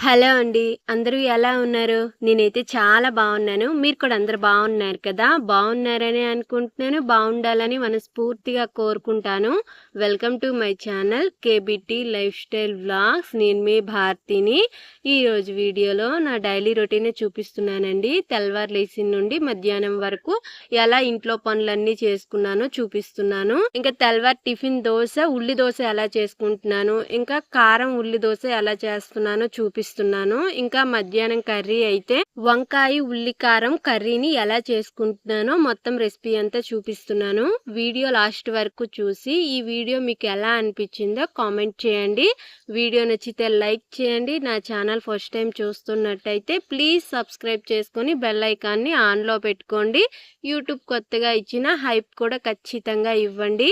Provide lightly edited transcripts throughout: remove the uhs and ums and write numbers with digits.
Hello అండి. అందరూ ఎలా ఉన్నారు? నేనైతే చాలా బావున్నాను. మీరు కూడా అందరూ బావున్నారు కదా! బావున్నారనే అనుకుంటున్నాను. బావుండాలని మనస్ఫూర్తిగా కోరుకుంటాను. Welcome to my channel KBT lifestyle vlogs. నేను మీ భారతిని. ఈరోజు వీడియోలో నా డైలీ రొటీనే చూపిస్తున్నానండి. తెల్లవారు లేచిన నుండి మధ్యాహ్నం వరకు ఎలా ఇంట్లో పనులన్నీ చేసుకున్నానో చూపిస్తున్నాను. ఇంకా తెల్లవారు టిఫిన్ దోస, ఉల్లి దోస ఎలా చేసుకుంటున్నాను, ఇంకా కారం ఉల్లి దోస ఎలా చేస్తున్నానో చూపిస్తున్నాను. ఇంకా మధ్యాహ్నం కర్రీ అయితే వంకాయ ఉల్లి కారం కర్రీని ఎలా చేసుకుంటున్నానో మొత్తం రెసిపీ అంతా చూపిస్తున్నాను. వీడియో లాస్ట్ వరకు చూసి ఈ వీడియో మీకు ఎలా అనిపించిందో కామెంట్ చేయండి. వీడియో నచ్చితే లైక్ చేయండి. నా ఛానల్ ఫస్ట్ టైం చూస్తున్నట్టయితే ప్లీజ్ సబ్స్క్రైబ్ చేసుకొని బెల్ ఐకాన్ని ఆన్లో పెట్టుకోండి. యూట్యూబ్ కొత్తగా ఇచ్చిన హైప్ కూడా ఖచ్చితంగా ఇవ్వండి.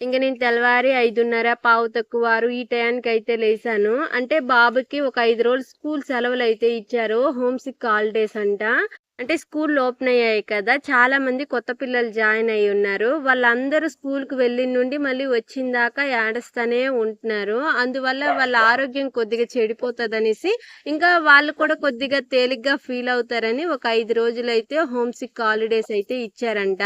ఇంక నేను తెల్లవారి 5:30 పావు తక్కువ 6 ఈ టయానికి అయితే లేసాను. అంటే బాబుకి ఒక 5 రోజులు స్కూల్ సెలవులు అయితే ఇచ్చారు. హోమ్ సిక్ హాలిడేస్ అంట. అంటే స్కూల్ ఓపెన్ అయ్యాయి కదా, చాలా మంది కొత్త పిల్లలు జాయిన్ అయ్యి ఉన్నారు. వాళ్ళందరూ స్కూల్కి వెళ్ళిన నుండి మళ్ళీ వచ్చిన దాకా ఏడుస్తూనే ఉంటున్నారు. అందువల్ల వాళ్ళ ఆరోగ్యం కొద్దిగా చెడిపోతుంది అనేసి, ఇంకా వాళ్ళు కూడా కొద్దిగా తేలిగ్గా ఫీల్ అవుతారని ఒక 5 రోజులైతే హోమ్ సిక్ హాలిడేస్ అయితే ఇచ్చారంట.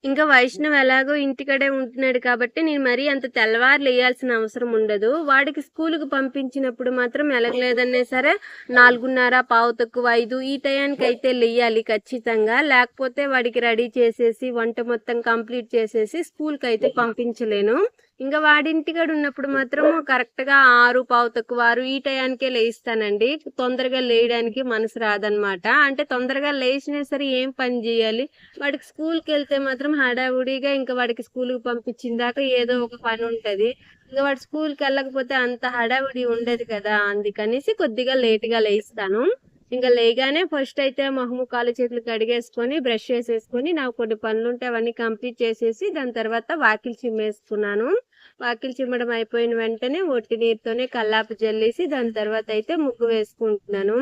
ఇంకా వైష్ణవ్ ఎలాగో ఇంటికడే ఉంటున్నాడు కాబట్టి నేను మరీ అంత తెల్లవారు లేయాల్సిన అవసరం ఉండదు. వాడికి స్కూల్కి పంపించినప్పుడు మాత్రం ఎలాగలేదన్నా సరే 4:30 పావు తక్కువ 5 ఈ టయానికి అయితే లేయాలి ఖచ్చితంగా. లేకపోతే వాడికి రెడీ చేసేసి వంట మొత్తం కంప్లీట్ చేసేసి స్కూల్కి అయితే పంపించలేను. ఇంకా వాడింటికాడ ఉన్నప్పుడు మాత్రం కరెక్ట్గా 6 పావు తక్కువ 6 ఈ టయానికే లేస్తానండి. తొందరగా లేయడానికి మనసు రాదనమాట. అంటే తొందరగా లేచినా సరే ఏం పని చేయాలి, వాడికి స్కూల్కి వెళ్తే మాత్రం హడావుడిగా ఇంకా వాడికి స్కూల్కి పంపించిన దాకా ఏదో ఒక పని ఉంటుంది. ఇంకా వాడు స్కూల్కి వెళ్ళకపోతే అంత హడావుడి ఉండదు కదా, అందుకనేసి కొద్దిగా లేట్గా లేస్తాను. ఇంకా లేగానే ఫస్ట్ అయితే మొహము కాళ్ళు చేతులు కడిగేసుకొని బ్రష్ చేసేసుకొని నాకు కొన్ని పనులు ఉంటే అవన్నీ కంప్లీట్ చేసేసి దాని తర్వాత వాకిలి చిమ్మేసుకున్నాను. వాకిలి చిమ్మడం అయిపోయిన వెంటనే ఒట్టి నీరుతోనే కల్లాపు జల్లేసి దాని తర్వాత అయితే ముగ్గు వేసుకుంటున్నాను.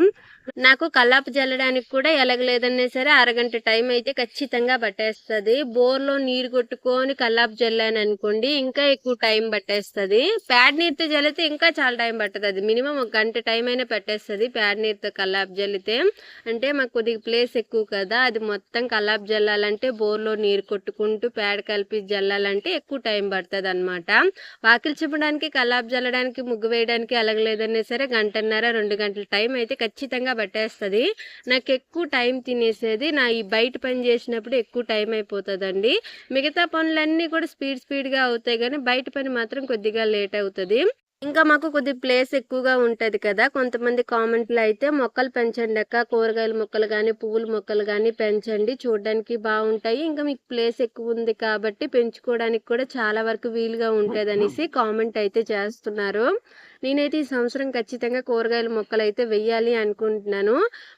నాకు కల్లాపు జల్లడానికి కూడా ఎలాగలేదన్నా సరే అరగంట టైం అయితే ఖచ్చితంగా పట్టేస్తుంది. బోర్లో నీరు కొట్టుకొని కల్లాపు జల్లాను అనుకోండి ఇంకా ఎక్కువ టైం పట్టేస్తుంది. ప్యాడ్ నీరుతో జల్లితే ఇంకా చాలా టైం పడుతుంది. అది మినిమం 1 గంట టైం అయినా పట్టేస్తుంది ప్యాడ్ నీరుతో కల్లాపు జల్లితే. అంటే మాకు కొద్దిగా ప్లేస్ ఎక్కువ కదా, అది మొత్తం కల్లాపు జల్లాలంటే బోర్లో నీరు కొట్టుకుంటూ ప్యాడ్ కలిపి జల్లాలంటే ఎక్కువ టైం పడుతుంది అనమాట. వాకిలి చిమ్మడానికి కల్లాపు జల్లడానికి ముగ్గు వేయడానికి ఎలాగలేదన్నా సరే 1:30-2 గంటల టైం అయితే ఖచ్చితంగా పట్టేస్తుంది. నాకు ఎక్కువ టైం తినేసేది నా ఈ బయట పని చేసినప్పుడు ఎక్కువ టైం అయిపోతుందండి. మిగతా పనులన్నీ కూడా స్పీడ్గా అవుతాయి కానీ బయట పని మాత్రం కొద్దిగా లేట్ అవుతుంది. ఇంకా మాకు కొద్ది ప్లేస్ ఎక్కువగా ఉంటది కదా, కొంతమంది కామెంట్లు అయితే మొక్కలు పెంచండి అక్క, కూరగాయల మొక్కలు కానీ పువ్వుల మొక్కలు కానీ పెంచండి, చూడడానికి బాగుంటాయి, ఇంకా మీకు ప్లేస్ ఎక్కువ ఉంది కాబట్టి పెంచుకోవడానికి కూడా చాలా వరకు వీలుగా ఉంటుంది అనేసి కామెంట్ అయితే చేస్తున్నారు. నేనైతే ఈ సంవత్సరం ఖచ్చితంగా కూరగాయల మొక్కలు అయితే వెయ్యాలి అనుకుంటున్నాను.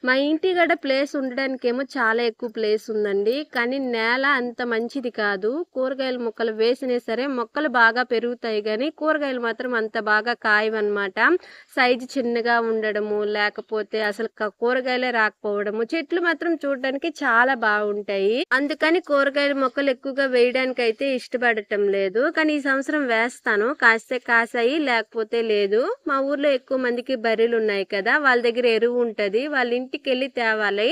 మా ఇంటి గడ ప్లేస్ ఉండడానికేమో చాలా ఎక్కువ ప్లేస్ ఉందండి, కానీ నేల అంత మంచిది కాదు. కూరగాయల మొక్కలు వేసినా సరే మొక్కలు బాగా పెరుగుతాయి కానీ కూరగాయలు మాత్రం అంత బాగా కాయవన్నమాట. సైజు చిన్నగా ఉండడము, లేకపోతే అసలు కూరగాయలే రాకపోవడము. చెట్లు మాత్రం చూడడానికి చాలా బాగుంటాయి. అందుకని కూరగాయల మొక్కలు ఎక్కువగా వేయడానికి అయితే ఇష్టపడటం లేదు. కానీ ఈ సంవత్సరం వేస్తాను, కాస్తే కాసాయి లేకపోతే లేదు. మా ఊర్లో ఎక్కువ మందికి బర్రెలు ఉన్నాయి కదా, వాళ్ళ దగ్గర ఎరువు ఉంటది, వాళ్ళ ఇంటికి వెళ్ళి తేవాలి.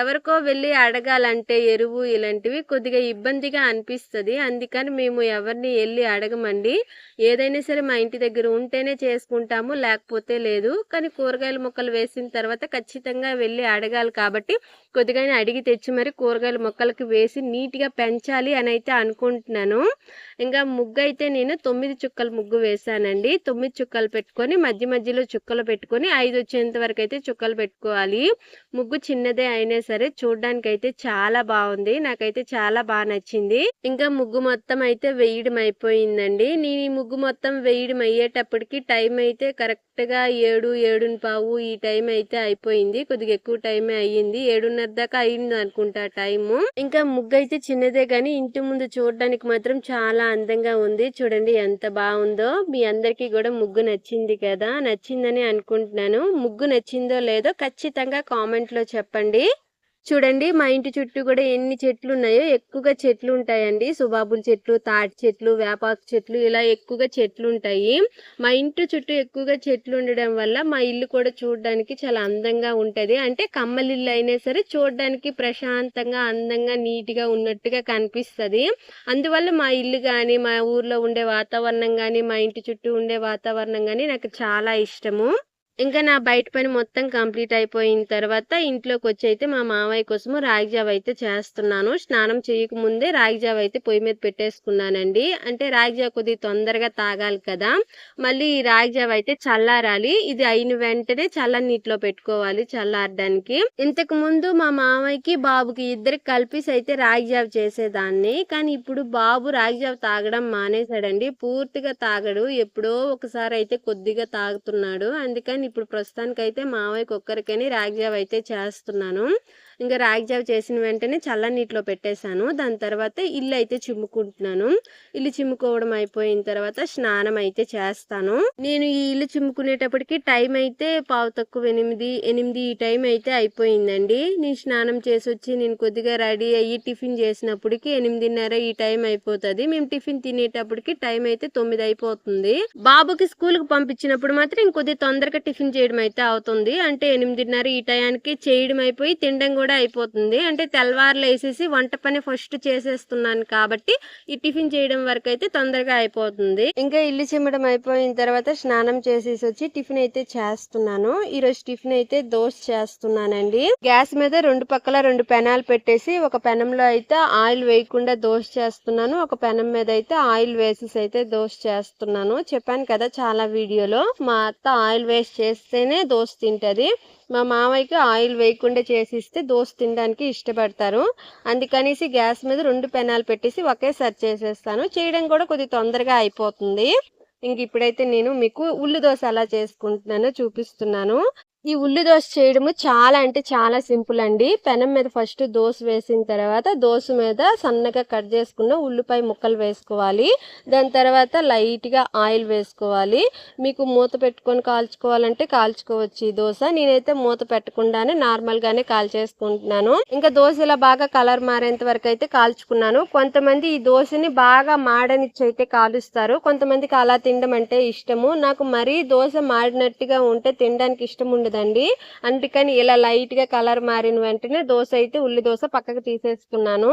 ఎవరికో వెళ్ళి అడగాలంటే ఎరువు ఇలాంటివి కొద్దిగా ఇబ్బందిగా అనిపిస్తుంది. అందుకని మేము ఎవరిని వెళ్ళి అడగమండి. ఏదైనా సరే మా ఇంటి దగ్గర ఉంటేనే చేసుకుంటాము, లేకపోతే లేదు. కానీ కూరగాయల మొక్కలు వేసిన తర్వాత ఖచ్చితంగా వెళ్ళి అడగాలి కాబట్టి కొద్దిగా అడిగి తెచ్చి మరి కూరగాయల మొక్కలకి వేసి నీట్గా పెంచాలి అని అయితే అనుకుంటున్నాను. ఇంకా ముగ్గు అయితే నేను 9 చుక్కల ముగ్గు వేసానండి. 9 చుక్కలు పెట్టుకొని మధ్యలో చుక్కలు పెట్టుకొని 5 వచ్చేంత వరకు అయితే చుక్కలు పెట్టుకోవాలి. ముగ్గు చిన్నదే అయినా సరే చూడడానికి అయితే చాలా బాగుంది, నాకైతే చాలా బాగా నచ్చింది. ఇంకా ముగ్గు మొత్తం అయితే వేయడం అయిపోయిందండి. నేను ఈ ముగ్గు మొత్తం వేయడం అయ్యేటప్పటికి టైం అయితే కరెక్ట్గా 7-7:15 ఈ టైం అయితే అయిపోయింది. కొద్దిగా ఎక్కువ టైమే అయ్యింది, 7:30 దాకా అయింది అనుకుంటా టైము. ఇంకా ముగ్గు అయితే చిన్నదే కానీ ఇంటి ముందు చూడడానికి మాత్రం చాలా అందంగా ఉంది. చూడండి ఎంత బాగుందో. మీ అందరికీ కూడా ముగ్గు నచ్చింది కదా, నచ్చిందని అనుకుంటున్నాను. ముగ్గు నచ్చిందో లేదో ఖచ్చితంగా కామెంట్లో చెప్పండి. చూడండి మా ఇంటి చుట్టూ కూడా ఎన్ని చెట్లు ఉన్నాయో, ఎక్కువగా చెట్లు ఉంటాయండి. సుబాబుల చెట్లు, తాటి చెట్లు, వేపాకు చెట్లు ఇలా ఎక్కువగా చెట్లు ఉంటాయి. మా ఇంటి చుట్టూ ఎక్కువగా చెట్లు ఉండడం వల్ల మా ఇల్లు కూడా చూడడానికి చాలా అందంగా ఉంటది. అంటే కమ్మలిల్లు అయినా సరే చూడడానికి ప్రశాంతంగా, అందంగా, నీట్‌గా ఉన్నట్టుగా కనిపిస్తది. అందువల్ల మా ఇల్లు గాని, మా ఊర్లో ఉండే వాతావరణం గాని, మా ఇంటి చుట్టూ ఉండే వాతావరణం గాని నాకు చాలా ఇష్టము. ఇంకా నా బయట పని మొత్తం కంప్లీట్ అయిపోయిన తర్వాత ఇంట్లోకొచ్చి అయితే మా మావయ్య కోసము రాగి జావ అయితే చేస్తున్నాను. స్నానం చేయకముందే రాగి జావ అయితే పొయ్యి మీద పెట్టేసుకున్నానండి. అంటే రాగి జావ కొద్దిగా తొందరగా తాగాలి కదా! మళ్ళీ ఈ రాగి జావ అయితే చల్లారాలి. ఇది అయిన వెంటనే చల్లని నీటిలో పెట్టుకోవాలి చల్లారడానికి. ఇంతకు ముందు మా మావయ్యకి, బాబుకి ఇద్దరికి కలిపేసి అయితే రాగి జావ చేసేదాన్ని. కానీ ఇప్పుడు బాబు రాగి జావ తాగడం మానేశాడండి. పూర్తిగా తాగడు. ఎప్పుడో ఒకసారి అయితే కొద్దిగా తాగుతున్నాడు. అందుకని ఇప్పుడు ప్రస్తుతానికైతే మావయ్యకి ఒక్కరికని రాగి జావ అయితే చేస్తున్నాను. ఇంకా రాగి జావ చేసిన వెంటనే చల్ల నీటిలో పెట్టేశాను. దాని తర్వాత ఇల్లు అయితే చిమ్ముకుంటున్నాను. ఇల్లు చిమ్ముకోవడం అయిపోయిన తర్వాత స్నానం అయితే చేస్తాను. నేను ఈ ఇల్లు చిమ్ముకునేటప్పటికి టైం అయితే 8 ఈ టైం అయితే అయిపోయిందండి. నేను స్నానం చేసి వచ్చి నేను కొద్దిగా రెడీ అయ్యి టిఫిన్ చేసినప్పటికి 8:30 ఈ టైం అయిపోతుంది. మేము టిఫిన్ తినేటప్పటికి టైం అయితే 9 అయిపోతుంది. బాబుకి స్కూల్ కి పంపించినప్పుడు మాత్రం ఇంకొద్ది తొందరగా టిఫిన్ చేయడం అయితే అవుతుంది. అంటే 8:30 ఈ టయానికి చేయడం అయిపోయి తినడం కూడా అయిపోతుంది. అంటే తెల్లవారులు వేసేసి వంట పని ఫస్ట్ చేసేస్తున్నాను కాబట్టి ఈ టిఫిన్ చేయడం వరకు అయితే తొందరగా అయిపోతుంది. ఇంకా ఇల్లు చిమ్మడం అయిపోయిన తర్వాత స్నానం చేసేసి వచ్చి టిఫిన్ అయితే చేస్తున్నాను. ఈ రోజు టిఫిన్ అయితే దోశ చేస్తున్నానండి. గ్యాస్ మీద రెండు పక్కల 2 పెనాలు పెట్టేసి ఒక పెనంలో అయితే ఆయిల్ వేయకుండా దోశ చేస్తున్నాను. ఒక పెనం మీద అయితే ఆయిల్ వేసేసి అయితే దోశ చేస్తున్నాను. చెప్పాను కదా చాలా వీడియోలో, మా అత్త ఆయిల్ వేస్ట్ చేస్తేనే దోశ తింటది. మా మామయ్యకి ఆయిల్ వేయకుండా చేసిస్తే దోశ తినడానికి ఇష్టపడతారు. అందుకనేసి గ్యాస్ మీద 2 పెనాలు పెట్టేసి ఒకేసారి చేసేస్తాను. చేయడం కూడా కొద్దిగా తొందరగా అయిపోతుంది. ఇంక ఇప్పుడైతే నేను మీకు ఉల్లి దోశ ఎలా చేసుకుంటున్నానో చూపిస్తున్నాను. ఈ ఉల్లి దోశ చేయడము చాలా అంటే చాలా సింపుల్ అండి. పెనం మీద ఫస్ట్ దోశ వేసిన తర్వాత దోశ మీద సన్నగా కట్ చేసుకున్న ఉల్లిపాయ ముక్కలు వేసుకోవాలి. దాని తర్వాత లైట్గా ఆయిల్ వేసుకోవాలి. మీకు మూత పెట్టుకొని కాల్చుకోవాలంటే కాల్చుకోవచ్చు ఈ దోశ. నేనైతే మూత పెట్టకుండానే నార్మల్గానే కాల్చేసుకుంటున్నాను. ఇంకా దోశ ఇలా బాగా కలర్ మారేంత వరకు అయితే కాల్చుకున్నాను. కొంతమంది ఈ దోశని బాగా మాడనిచ్చి అయితే కాలుస్తారు. కొంతమందికి అలా తినడం అంటే ఇష్టము. నాకు మరీ దోశ మాడినట్టుగా ఉంటే తినడానికి ఇష్టం ఉండదు. అందుకని ఇలా లైట్ గా కలర్ మారిన వెంటనే దోశ అయితే ఉల్లి దోశ పక్కకు తీసేసుకున్నాను.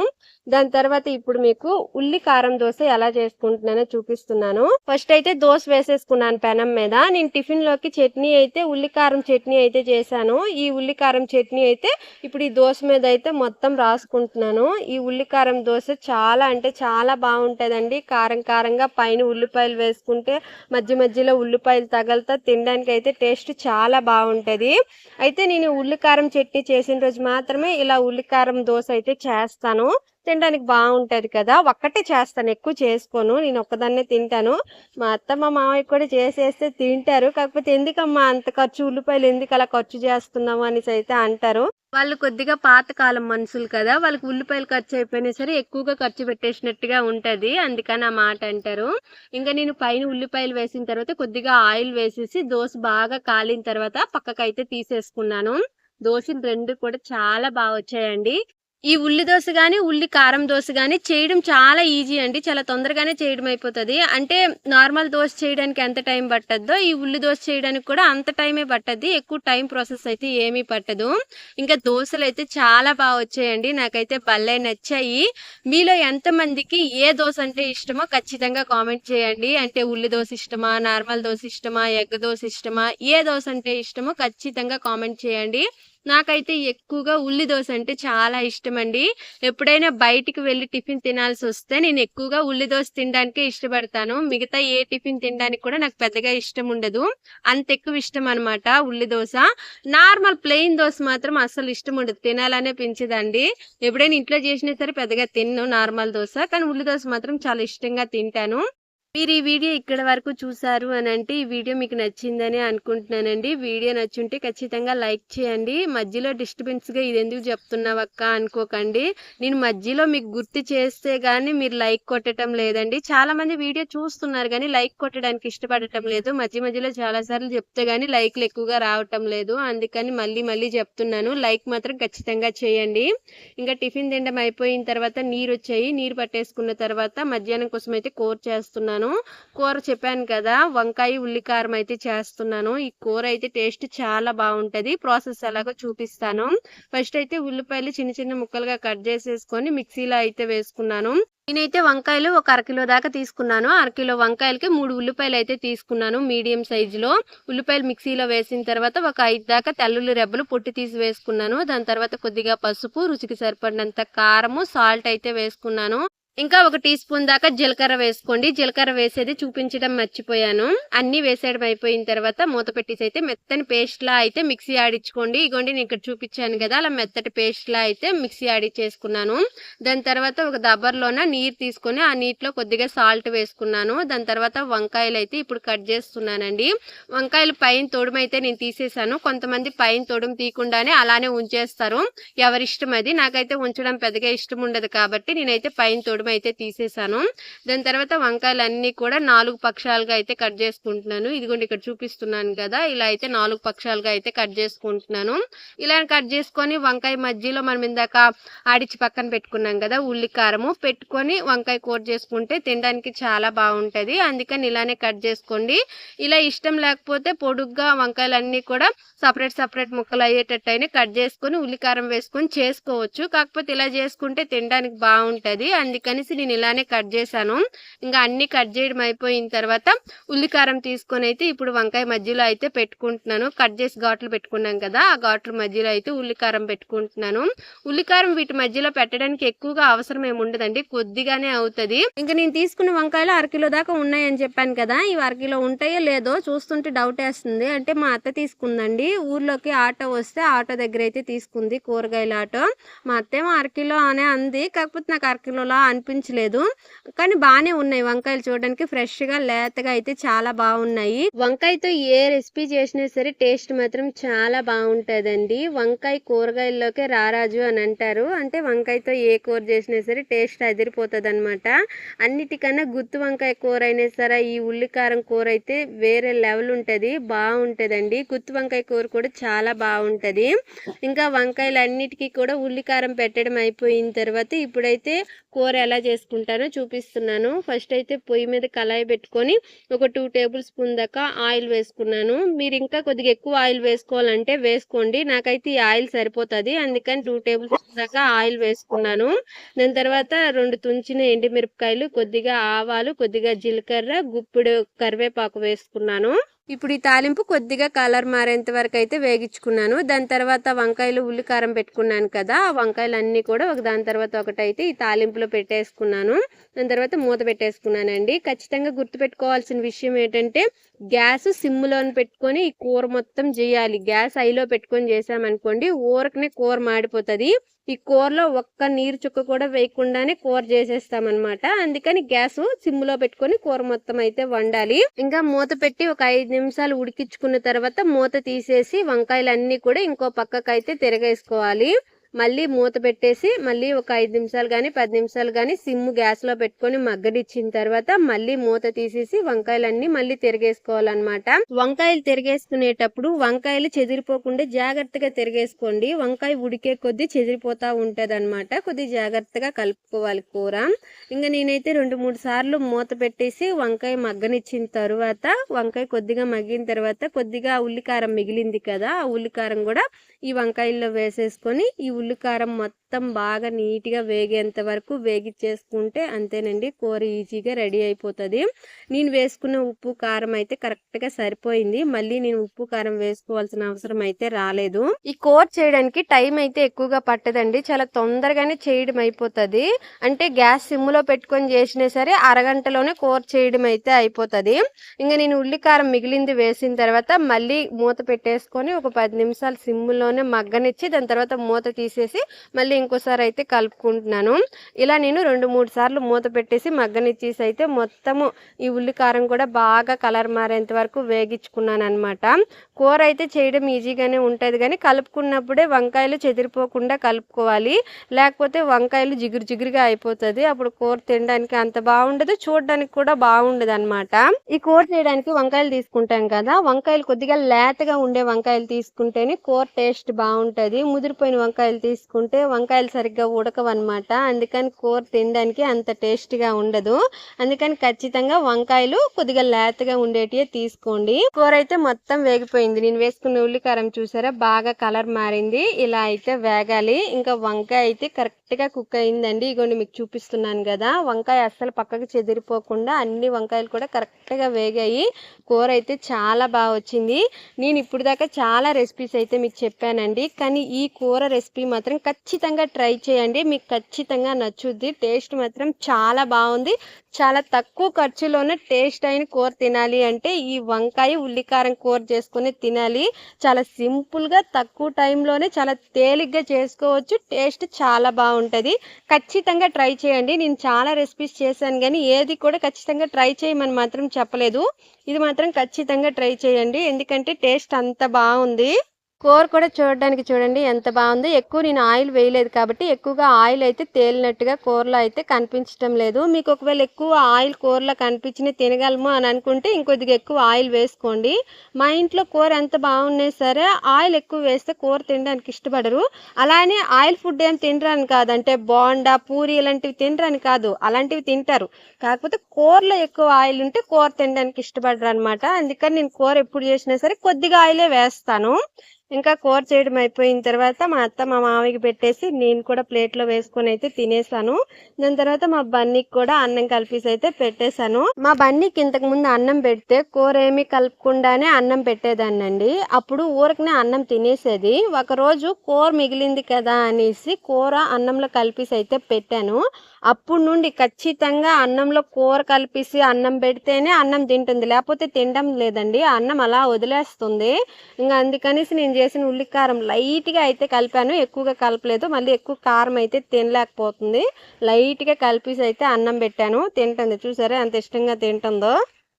దాని తర్వాత ఇప్పుడు మీకు ఉల్లి కారం దోశ ఎలా చేసుకుంటున్నానో చూపిస్తున్నాను. ఫస్ట్ అయితే దోశ వేసేసుకున్నాను పెనం మీద. నేను టిఫిన్ లోకి చట్నీ అయితే ఉల్లి కారం చట్నీ అయితే చేశాను. ఈ ఉల్లి కారం చట్నీ అయితే ఇప్పుడు ఈ దోశ మీద అయితే మొత్తం రాసుకుంటున్నాను. ఈ ఉల్లి కారం దోశ చాలా అంటే చాలా బాగుంటదండి. కారం కారంగా పైన ఉల్లిపాయలు వేసుకుంటే మధ్య మధ్యలో ఉల్లిపాయలు తగలతా తినడానికి అయితే టేస్ట్ చాలా బాగుంటది. అయితే నేను ఉల్లి కారం చట్నీ చేసిన రోజు మాత్రమే ఇలా ఉల్లి కారం దోశ అయితే చేస్తాను. తినడానికి బాగుంటది కదా. ఒక్కటే చేస్తాను, ఎక్కువ చేసుకోను. నేను ఒక్కదాన్నే తింటాను. మా అత్త మా మామయ్య కూడా చేసేస్తే తింటారు. కాకపోతే ఎందుకమ్మా అంత ఖర్చు, ఉల్లిపాయలు ఎందుకు అలా ఖర్చు చేస్తున్నాము అనేసి అయితే అంటారు. వాళ్ళు కొద్దిగా పాతకాలం మనుషులు కదా, వాళ్ళకి ఉల్లిపాయలు ఖర్చు అయిపోయినా సరే ఎక్కువగా ఖర్చు పెట్టేసినట్టుగా ఉంటది. అందుకని ఆ మాట అంటారు. ఇంకా నేను పైన ఉల్లిపాయలు వేసిన తర్వాత కొద్దిగా ఆయిల్ వేసేసి దోశ బాగా కాలిన తర్వాత పక్కకైతే తీసేసుకున్నాను. దోశలు 2 కూడా చాలా బాగా వచ్చాయండి. ఈ ఉల్లి దోశ గాని, ఉల్లి కారం దోశ గాని చేయడం చాలా ఈజీ అండి. చాలా తొందరగానే చేయడం అయిపోతుంది. అంటే నార్మల్ దోశ చేయడానికి ఎంత టైం పట్టద్దో ఈ ఉల్లి దోశ చేయడానికి కూడా అంత టైమే పట్టద్ది. ఎక్కువ టైం ప్రాసెస్ అయితే ఏమీ పట్టదు. ఇంకా దోశలు అయితే చాలా బాగా వచ్చాయండి. నాకైతే భలే నచ్చాయి. మీలో ఎంతమందికి ఏ దోశ అంటే ఇష్టమో ఖచ్చితంగా కామెంట్ చేయండి. అంటే ఉల్లి దోశ ఇష్టమా, నార్మల్ దోశ ఇష్టమా, ఎగ్ దోశ ఇష్టమా, ఏ దోశ అంటే ఇష్టమో ఖచ్చితంగా కామెంట్ చేయండి. నాకైతే ఎక్కువగా ఉల్లి దోశ అంటే చాలా ఇష్టం అండి. ఎప్పుడైనా బయటికి వెళ్ళి టిఫిన్ తినాల్సి వస్తే నేను ఎక్కువగా ఉల్లి దోశ తినడానికే ఇష్టపడతాను. మిగతా ఏ టిఫిన్ తినడానికి కూడా నాకు పెద్దగా ఇష్టం ఉండదు. అంత ఎక్కువ ఇష్టం అనమాట ఉల్లి దోశ. నార్మల్ ప్లెయిన్ దోశ మాత్రం అస్సలు ఇష్టం ఉండదు, తినాలనే పెంచదండి. ఎప్పుడైనా ఇంట్లో చేసినా సరే పెద్దగా తిన్ను నార్మల్ దోశ, కానీ ఉల్లి దోశ మాత్రం చాలా ఇష్టంగా తింటాను. మీరు ఈ వీడియో ఇక్కడ వరకు చూసారు అని అంటే ఈ వీడియో మీకు నచ్చిందని అనుకుంటున్నానండి. వీడియో నచ్చుంటే ఖచ్చితంగా లైక్ చేయండి. మధ్యలో డిస్టర్బెన్స్గా ఇది ఎందుకు చెప్తున్నావక్క అనుకోకండి. నేను మధ్యలో మీకు గుర్తు చేస్తే గానీ మీరు లైక్ కొట్టడం లేదండి. చాలా మంది వీడియో చూస్తున్నారు కానీ లైక్ కొట్టడానికి ఇష్టపడటం లేదు. మధ్యలో చాలాసార్లు చెప్తే గానీ లైక్లు ఎక్కువగా రావటం లేదు. అందుకని మళ్ళీ చెప్తున్నాను. లైక్ మాత్రం ఖచ్చితంగా చేయండి. ఇంకా టిఫిన్ తినడం అయిపోయిన తర్వాత నీరు వచ్చాయి. నీరు పట్టేసుకున్న తర్వాత మధ్యాహ్నం కోసం అయితే కూర చేస్తున్నాను. కూర చెప్పాను కదా, వంకాయ ఉల్లికారం అయితే చేస్తున్నాను. ఈ కూర అయితే టేస్ట్ చాలా బాగుంటది. ప్రాసెస్ ఎలాగో చూపిస్తాను. ఫస్ట్ అయితే ఉల్లిపాయలు చిన్న ముక్కలుగా కట్ చేసేసుకొని మిక్సీలో అయితే వేసుకున్నాను. నేనైతే వంకాయలు ఒక అరకిలో దాకా తీసుకున్నాను. అరకిలో వంకాయలకి 3 ఉల్లిపాయలు అయితే తీసుకున్నాను మీడియం సైజులో. ఉల్లిపాయలు మిక్సీలో వేసిన తర్వాత ఒక 5 దాకా తెల్లుల్లి రెబ్బలు పొట్టు తీసి వేసుకున్నాను. దాని తర్వాత కొద్దిగా పసుపు, రుచికి సరిపడినంత కారము, సాల్ట్ అయితే వేసుకున్నాను. ఇంకా 1 టీ స్పూన్ దాకా జీలకర్ర వేసుకోండి. జీలకర్ర వేసేది చూపించడం మర్చిపోయాను. అన్ని వేసేయడం అయిపోయిన తర్వాత మూత పెట్టేసి అయితే మెత్తని పేస్ట్ లా అయితే మిక్సీ ఆడించుకోండి. ఇగోండి నేను ఇక్కడ చూపించాను కదా, అలా మెత్తటి పేస్ట్ లా అయితే మిక్సీ ఆడిచ్చేసుకున్నాను. దాని తర్వాత ఒక దబ్బర్లోన నీరు తీసుకొని ఆ నీటిలో కొద్దిగా సాల్ట్ వేసుకున్నాను. దాని తర్వాత వంకాయలు అయితే ఇప్పుడు కట్ చేస్తున్నానండి. వంకాయలు పైన తొడుము అయితే నేను తీసేసాను. కొంతమంది పైన తొడుము తీయకుండానే అలానే ఉంచేస్తారు. ఎవరిష్టం అది. నాకైతే ఉంచడం పెద్దగా ఇష్టం ఉండదు కాబట్టి నేనైతే పైన తొడుము అయితే తీసేసాను. దాని తర్వాత వంకాయలన్నీ కూడా 4 పక్షాలుగా అయితే కట్ చేసుకుంటున్నాను. ఇదిగోండి ఇక్కడ చూపిస్తున్నాను కదా, ఇలా అయితే 4 పక్షాలుగా అయితే కట్ చేసుకుంటున్నాను. ఇలా కట్ చేసుకొని వంకాయ మధ్యలో మనం ఇందాక ఆడిచి పక్కన పెట్టుకున్నాం కదా ఉల్లికారము పెట్టుకొని వంకాయ కూర చేసుకుంటే తినడానికి చాలా బాగుంటది. అందుకని ఇలానే కట్ చేసుకోండి. ఇలా ఇష్టం లేకపోతే పొడుగ్గా వంకాయలన్నీ కూడా సపరేట్ ముక్కలు అయ్యేటట్టు అయినా కట్ చేసుకొని ఉల్లికారం వేసుకొని చేసుకోవచ్చు. కాకపోతే ఇలా చేసుకుంటే తినడానికి బాగుంటది. అందుకనేసి నేను ఇలానే కట్ చేశాను. ఇంకా అన్ని కట్ చేయడం అయిపోయిన తర్వాత ఉల్లికారం తీసుకొని అయితే ఇప్పుడు వంకాయ మధ్యలో అయితే పెట్టుకుంటున్నాను. కట్ చేసి ఘాట్లు పెట్టుకున్నాం కదా, ఆ ఘాట్ల మధ్యలో అయితే ఉల్లికారం పెట్టుకుంటున్నాను. ఉల్లికారం వీటి మధ్యలో పెట్టడానికి ఎక్కువగా అవసరం ఏమి ఉండదండి, కొద్దిగానే అవుతుంది. ఇంకా నేను తీసుకున్న వంకాయలు అరకిలో దాకా ఉన్నాయని చెప్పాను కదా, ఇవి అరకిలో ఉంటాయో లేదో చూస్తుంటే డౌట్ వేస్తుంది. అంటే మా అత్త తీసుకుందండి. ఊర్లోకి ఆటో వస్తే ఆటో దగ్గర అయితే తీసుకుంది, కూరగాయల ఆటో. మా అత్తేమో అరకిలో అనే అంది, కాకపోతే నాకు అరకిలోలా అనిపించలేదు. కానీ బాగానే ఉన్నాయి వంకాయలు, చూడడానికి ఫ్రెష్ గా లేతగా అయితే చాలా బాగున్నాయి. వంకాయతో ఏ రెసిపీ చేసినా సరే టేస్ట్ మాత్రం చాలా బాగుంటదండి. వంకాయ కూరగాయల్లోకే రారాజు అని అంటారు. అంటే వంకాయతో ఏ కూర చేసినా సరే టేస్ట్ అదిరిపోతుంది అనమాట. అన్నిటికన్నా గుత్తి వంకాయ కూర అయినా సరే ఈ ఉల్లికారం కూర అయితే వేరే లెవెల్ ఉంటది, బాగుంటదండి. గుత్తి వంకాయ కూర కూడా చాలా బాగుంటది. ఇంకా వంకాయలు అన్నిటికీ కూడా ఉల్లికారం పెట్టడం అయిపోయిన తర్వాత ఇప్పుడైతే కూర ఎలా చేసుకుంటానో చూపిస్తున్నాను. ఫస్ట్ అయితే పొయ్యి మీద కళాయి పెట్టుకొని ఒక 2 టేబుల్ స్పూన్ దాకా ఆయిల్ వేసుకున్నాను. మీరు ఇంకా కొద్దిగా ఎక్కువ ఆయిల్ వేసుకోవాలంటే వేసుకోండి. నాకైతే ఈ ఆయిల్ సరిపోతుంది, అందుకని 2 టేబుల్ స్పూన్ దాకా ఆయిల్ వేసుకున్నాను. దాని తర్వాత 2 తుంచిన ఎండుమిరపకాయలు, కొద్దిగా ఆవాలు, కొద్దిగా జీలకర్ర, గుప్పెడు కరివేపాకు వేసుకున్నాను. ఇప్పుడు ఈ తాలింపు కొద్దిగా కలర్ మారేంత వరకు అయితే వేగించుకున్నాను. దాని తర్వాత వంకాయలు ఉల్లికారం పెట్టుకున్నాను కదా, ఆ వంకాయలు అన్నీ కూడా ఒక దాని తర్వాత ఒకటైతే ఈ తాలింపులో పెట్టేసుకున్నాను. దాని తర్వాత మూత పెట్టేసుకున్నానండి. ఖచ్చితంగా గుర్తుపెట్టుకోవాల్సిన విషయం ఏంటంటే గ్యాస్ సిమ్లో పెట్టుకొని ఈ కూర మొత్తం చేయాలి. గ్యాస్ హైలో పెట్టుకొని చేసామనుకోండి ఊరకనే కూర మాడిపోతుంది. ఈ కూరలో ఒక్క నీరు చుక్క కూడా వేయకుండానే కూర చేసేస్తామన్నమాట. అందుకని గ్యాస్ సిమ్లో పెట్టుకొని కూర మొత్తం అయితే వండాలి. ఇంకా మూత పెట్టి ఒక 5 నిమిషాలు ఉడికించుకున్న తర్వాత మూత తీసేసి వంకాయలన్నీ కూడా ఇంకో పక్కకైతే తిరగేసుకోవాలి. మళ్ళీ మూత పెట్టేసి మళ్ళీ ఒక 5 నిమిషాలు కానీ 10 నిమిషాలు కానీ సిమ్ గ్యాస్లో పెట్టుకొని మగ్గడిచ్చిన తర్వాత మళ్ళీ మూత తీసేసి వంకాయలన్నీ మళ్ళీ తిరిగేసుకోవాలన్నమాట. వంకాయలు తిరిగేసుకునేటప్పుడు వంకాయలు చెదిరిపోకుండా జాగ్రత్తగా తిరిగేసుకోండి. వంకాయ ఉడికే కొద్దీ చెదిరిపోతా ఉంటది అనమాట. కొద్ది జాగ్రత్తగా కలుపుకోవాలి కూర. ఇంకా నేనైతే 2-3 సార్లు మూత పెట్టేసి వంకాయ మగ్గనిచ్చిన తర్వాత వంకాయ కొద్దిగా మగ్గిన తర్వాత కొద్దిగా ఉల్లికారం మిగిలింది కదా, ఆ ఉల్లికారం కూడా ఈ వంకాయల్లో వేసేసుకొని ఈ ఉల్లికారం మొత్తం బాగా నీట్గా వేగేంత వరకు వేగిచ్చేసుకుంటే అంతేనండి, కూర ఈజీగా రెడీ అయిపోతుంది. నేను వేసుకున్న ఉప్పు కారం అయితే కరెక్ట్గా సరిపోయింది. మళ్ళీ నేను ఉప్పు కారం వేసుకోవాల్సిన అవసరం అయితే రాలేదు. ఈ కూర చేయడానికి టైం అయితే ఎక్కువగా పట్టదండి, చాలా తొందరగానే చేయడం అయిపోతుంది. అంటే గ్యాస్ సిమ్లో పెట్టుకొని చేసినా సరే అరగంటలోనే కూర చేయడం అయితే అయిపోతుంది. ఇంకా నేను ఉల్లికారం మిగిలింది వేసిన తర్వాత మళ్ళీ మూత పెట్టేసుకొని ఒక 10 నిమిషాలు సిమ్లోనే మగ్గనిచ్చి దాని తర్వాత మూత తీసి తీసేసి మళ్ళీ ఇంకోసారి అయితే కలుపుకుంటున్నాను. ఇలా నేను 2-3 సార్లు మూత పెట్టేసి మగ్గనిచ్చేసి అయితే మొత్తము ఈ ఉల్లి కారం కూడా బాగా కలర్ మారేంత వరకు వేగించుకున్నాను అనమాట. కూర అయితే చేయడం ఈజీగానే ఉంటుంది కానీ కలుపుకున్నప్పుడే వంకాయలు చెదిరిపోకుండా కలుపుకోవాలి. లేకపోతే వంకాయలు జిగురు జిగురుగా అయిపోతుంది. అప్పుడు కూర తినడానికి అంత బాగుండదు, చూడడానికి కూడా బాగుండదు అనమాట. ఈ కూర చేయడానికి వంకాయలు తీసుకుంటాం కదా, వంకాయలు కొద్దిగా లేతగా ఉండే వంకాయలు తీసుకుంటేనే కూర టేస్ట్ బాగుంటుంది. ముదిరిపోయిన వంకాయలు తీసుకుంటే వంకాయలు సరిగ్గా ఉడకవన్నమాట. అందుకని కూర తినడానికి అంత టేస్ట్గా ఉండదు. అందుకని ఖచ్చితంగా వంకాయలు కొద్దిగా లేతగా ఉండేటివి తీసుకోండి. కూర అయితే మొత్తం వేగిపోయింది. నేను వేసుకున్న ఉల్లికారం చూసారా బాగా కలర్ మారింది. ఇలా అయితే వేగాలి. ఇంకా వంకాయ అయితే కరెక్ట్ గా కుక్ అయిందండి. ఇగోండి మీకు చూపిస్తున్నాను కదా, వంకాయ అస్సలు పక్కకి చెదిరిపోకుండా అన్ని వంకాయలు కూడా కరెక్ట్ గా వేగాయి. కూర అయితే చాలా బాగా వచ్చింది. నేను ఇప్పుడు దాకా చాలా రెసిపీస్ అయితే మీకు చెప్పానండి, కానీ ఈ కూర రెసిపీ మాత్రం ఖచ్చితంగా ట్రై చేయండి. మీకు ఖచ్చితంగా నచ్చుద్ది. టేస్ట్ మాత్రం చాలా బాగుంది. చాలా తక్కువ ఖర్చులోనే టేస్ట్ అయిన కూర తినాలి అంటే ఈ వంకాయ ఉల్లికారం కూర చేసుకుని తినాలి. చాలా సింపుల్గా తక్కువ టైంలోనే చాలా తేలిగ్గా చేసుకోవచ్చు. టేస్ట్ చాలా బాగుంటుంది. ఖచ్చితంగా ట్రై చేయండి. నేను చాలా రెసిపీస్ చేశాను కానీ ఏది కూడా ఖచ్చితంగా ట్రై చేయమని మాత్రం చెప్పలేదు. ఇది మాత్రం ఖచ్చితంగా ట్రై చేయండి, ఎందుకంటే టేస్ట్ అంత బాగుంది. కూర కూడా చూడడానికి చూడండి ఎంత బాగుంది. ఎక్కువ నేను ఆయిల్ వేయలేదు కాబట్టి ఎక్కువగా ఆయిల్ అయితే తేలినట్టుగా కూరలో అయితే కనిపించడం లేదు. మీకు ఒకవేళ ఎక్కువ ఆయిల్ కూరలో కనిపించిన తినగలము అని అనుకుంటే ఇంకొద్దిగా ఎక్కువ ఆయిల్ వేసుకోండి. మా ఇంట్లో కూర ఎంత బాగున్నా సరే ఆయిల్ ఎక్కువ వేస్తే కూర తినడానికి ఇష్టపడరు. అలానే ఆయిల్ ఫుడ్ ఏం తినరని కాదు, అంటే బోండా పూరి ఇలాంటివి తినరని కాదు, అలాంటివి తింటారు. కాకపోతే కూరలో ఎక్కువ ఆయిల్ ఉంటే కూర తినడానికి ఇష్టపడరు అనమాట. అందుకని నేను కూర ఎప్పుడు చేసినా సరే కొద్దిగా ఆయిలే వేస్తాను. ఇంకా కూర చేయడం అయిపోయిన తర్వాత మా అత్త మా మామయ్యకి పెట్టేసి నేను కూడా ప్లేట్లో వేసుకొని అయితే తినేసాను. దాని తర్వాత మా బన్నీకి కూడా అన్నం కలిపేసి అయితే పెట్టేశాను. మా బన్నీకి ఇంతకు ముందు అన్నం పెడితే కూర ఏమి కలుపుకుండానే అన్నం పెట్టేదాన్నండి. అప్పుడు ఊరికనే అన్నం తినేసేది. ఒకరోజు కూర మిగిలింది కదా అనేసి కూర అన్నంలో కలిపేసి అయితే పెట్టాను. అప్పుడు నుండి ఖచ్చితంగా అన్నంలో కూర కలిపేసి అన్నం పెడితేనే అన్నం తింటుంది, లేకపోతే తినడం లేదండి. అన్నం అలా వదిలేస్తుంది. ఇంకా అందుకనేసి నేను చేసిన ఉల్లికారం లైట్గా అయితే కలిపాను, ఎక్కువగా కలపలేదు. మళ్ళీ ఎక్కువ కారం అయితే తినలేకపోతుంది. లైట్గా కలిపేసి అయితే అన్నం పెట్టాను. తింటుంది, చూసారా ఎంత ఇష్టంగా తింటుందో.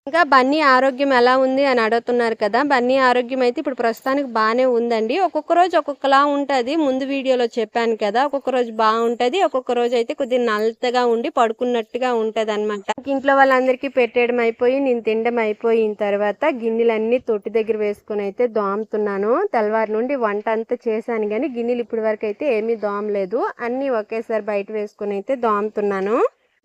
ఇంకా బన్నీ ఆరోగ్యం ఎలా ఉంది అని అడుగుతున్నారు కదా, బన్నీ ఆరోగ్యం అయితే ఇప్పుడు ప్రస్తుతానికి బాగానే ఉందండి. ఒక్కొక్క రోజు ఒక్కొక్కలా ఉంటుంది. ముందు వీడియోలో చెప్పాను కదా, ఒక్కొక్క రోజు బాగుంటుంది, ఒక్కొక్క రోజు అయితే కొద్దిగా నల్లగా ఉండి పడుకున్నట్టుగా ఉంటుంది అనమాట. ఇంట్లో వాళ్ళందరికీ పెట్టేయడం అయిపోయి నేను తినడం అయిపోయిన తర్వాత గిన్నెలన్నీ తొట్టి దగ్గర వేసుకుని అయితే దోముతున్నాను. తెల్లవారి నుండి వంట అంతా చేశాను కానీ గిన్నెలు ఇప్పటి వరకు అయితే ఏమీ దోమలేదు. అన్నీ ఒకేసారి బయట వేసుకుని అయితే దోముతున్నాను.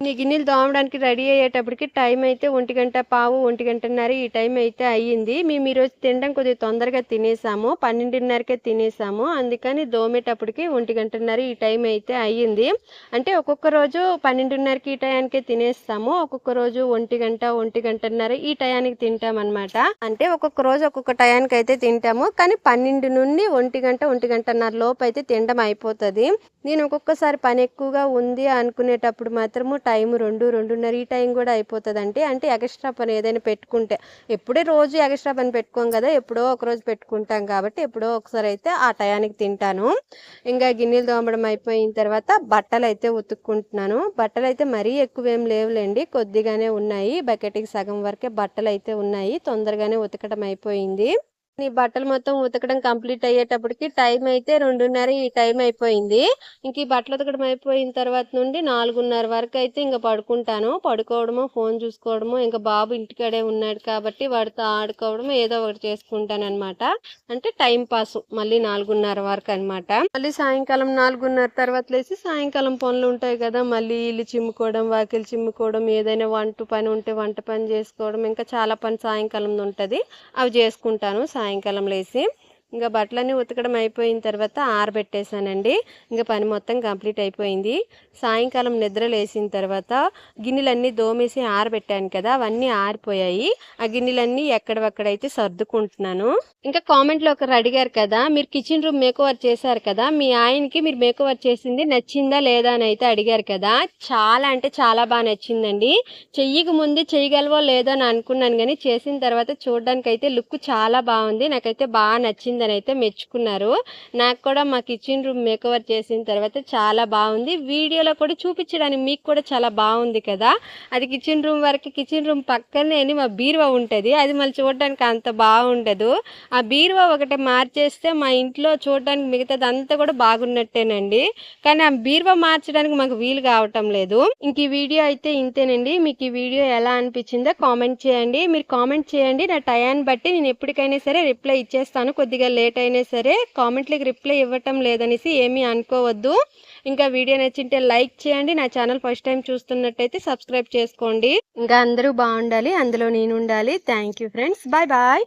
ఈ గిన్నెలు దోమడానికి రెడీ అయ్యేటప్పటికి టైం అయితే 1:15, 1:30 ఈ టైం అయితే అయ్యింది. మేము ఈరోజు తినడం కొద్దిగా తొందరగా తినేసాము, 12:30కే తినేసాము. అందుకని దోమేటప్పటికి 1:30 ఈ టైం అయితే అయ్యింది. అంటే ఒక్కొక్క రోజు 12:30కి ఈ టయానికే తినేస్తాము, ఒక్కొక్క రోజు 1:00, 1:30 ఈ టయానికి తింటామన్నమాట. అంటే ఒక్కొక్క రోజు ఒక్కొక్క టయానికి అయితే తింటాము, కానీ 12 నుండి 1:00, 1:30 లోపు అయితే తినడం అయిపోతుంది. నేను ఒక్కొక్కసారి పని ఎక్కువగా ఉంది అనుకునేటప్పుడు మాత్రము టైం 2, 2:30 ఈ టైం కూడా అయిపోతుంది. అంటే ఎక్స్ట్రా పని ఏదైనా పెట్టుకుంటే, ఎప్పుడే రోజు ఎక్స్ట్రా పని పెట్టుకోం కదా, ఎప్పుడో ఒక రోజు పెట్టుకుంటాం కాబట్టి ఎప్పుడో ఒకసారి అయితే ఆ టయానికి తింటాను. ఇంకా గిన్నెలు తోమడం అయిపోయిన తర్వాత బట్టలు అయితే ఉతుక్కుంటున్నాను. బట్టలు అయితే మరీ ఎక్కువ ఏం లేవులేండి, కొద్దిగానే ఉన్నాయి. బకెట్కి సగం వరకే బట్టలు అయితే ఉన్నాయి. తొందరగానే ఉతకడం అయిపోయింది. ఈ బట్టలు మొత్తం ఉతకడం కంప్లీట్ అయ్యేటప్పటికి టైం అయితే 2:30 ఈ టైం అయిపోయింది. ఇంక ఈ బట్టలు ఉతకడం అయిపోయిన తర్వాత నుండి 4:30 వరకు అయితే ఇంకా పడుకుంటాను. పడుకోవడము, ఫోన్ చూసుకోవడము, ఇంకా బాబు ఇంటికాడే ఉన్నాడు కాబట్టి వాడితో ఆడుకోవడము ఏదో ఒకటి చేసుకుంటాను అనమాట. అంటే టైం పాస్ మళ్ళీ 4:30 వరకు అనమాట. మళ్ళీ సాయంకాలం 4:30 తర్వాత లేసి సాయంకాలం పనులు ఉంటాయి కదా, మళ్ళీ ఇల్లు చిమ్ముకోవడం, వాకిలు చిమ్ముకోవడం, ఏదైనా వంట పని ఉంటే వంట పని చేసుకోవడం, ఇంకా చాలా పని సాయంకాలం ఉంటుంది, అవి చేసుకుంటాను సాయంకాలం లేసి. ఇంకా బట్టలన్నీ ఉతకడం అయిపోయిన తర్వాత ఆరబెట్టేశానండి. ఇంకా పని మొత్తం కంప్లీట్ అయిపోయింది. సాయంకాలం నిద్ర లేచిన తర్వాత గిన్నెలన్నీ దోమేసి ఆరబెట్టాను కదా, అవన్నీ ఆరిపోయాయి. ఆ గిన్నెలన్నీ ఎక్కడవక్కడైతే సర్దుకుంటున్నాను. ఇంకా కామెంట్లో ఒకరు అడిగారు కదా, మీరు కిచెన్ రూమ్ మేకోవర్ చేశారు కదా, మీ ఆయనకి మీరు మేకోవర్ చేసింది నచ్చిందా లేదా అని అయితే అడిగారు కదా. చాలా అంటే చాలా బాగా నచ్చిందండి. చెయ్యక ముందు చేయగలవో లేదో అని అనుకున్నాను, కానీ చేసిన తర్వాత చూడడానికి అయితే లుక్ చాలా బాగుంది. నాకైతే బాగా నచ్చింది బాగుందని అయితే మెచ్చుకున్నారు. నాకు కూడా మా కిచెన్ రూమ్ మేకవర్ చేసిన తర్వాత చాలా బాగుంది. వీడియోలో కూడా చూపించడానికి మీకు కూడా చాలా బాగుంది కదా. అది కిచెన్ రూమ్ వరకు, కిచెన్ రూమ్ పక్కనే మా బీరువా ఉంటుంది. అది మళ్ళీ చూడడానికి అంత బాగుండదు. ఆ బీరువా ఒకటి మార్చేస్తే మా ఇంట్లో చూడడానికి మిగతాది అంతా కూడా బాగున్నట్టేనండి. కానీ ఆ బీరువా మార్చడానికి మాకు వీలు కావటం లేదు. ఇంక ఈ వీడియో అయితే ఇంతేనండి. మీకు ఈ వీడియో ఎలా అనిపించిందో కామెంట్ చేయండి. మీరు కామెంట్ చేయండి, నా టయాన్ని బట్టి నేను ఎప్పటికైనా సరే రిప్లై ఇచ్చేస్తాను. కొద్దిగా లేట్ అయినా సరే కామెంట్లకి రిప్లై ఇవ్వటం లేదనేసి ఏమీ అనుకోవద్దు. ఇంకా వీడియో నచ్చింటే లైక్ చేయండి. నా ఛానల్ ఫస్ట్ టైం చూస్తున్నట్టయితే సబ్స్క్రైబ్ చేసుకోండి. ఇంకా అందరూ బాగుండాలి, అందులో నేను ఉండాలి. Thank you friends. Bye bye.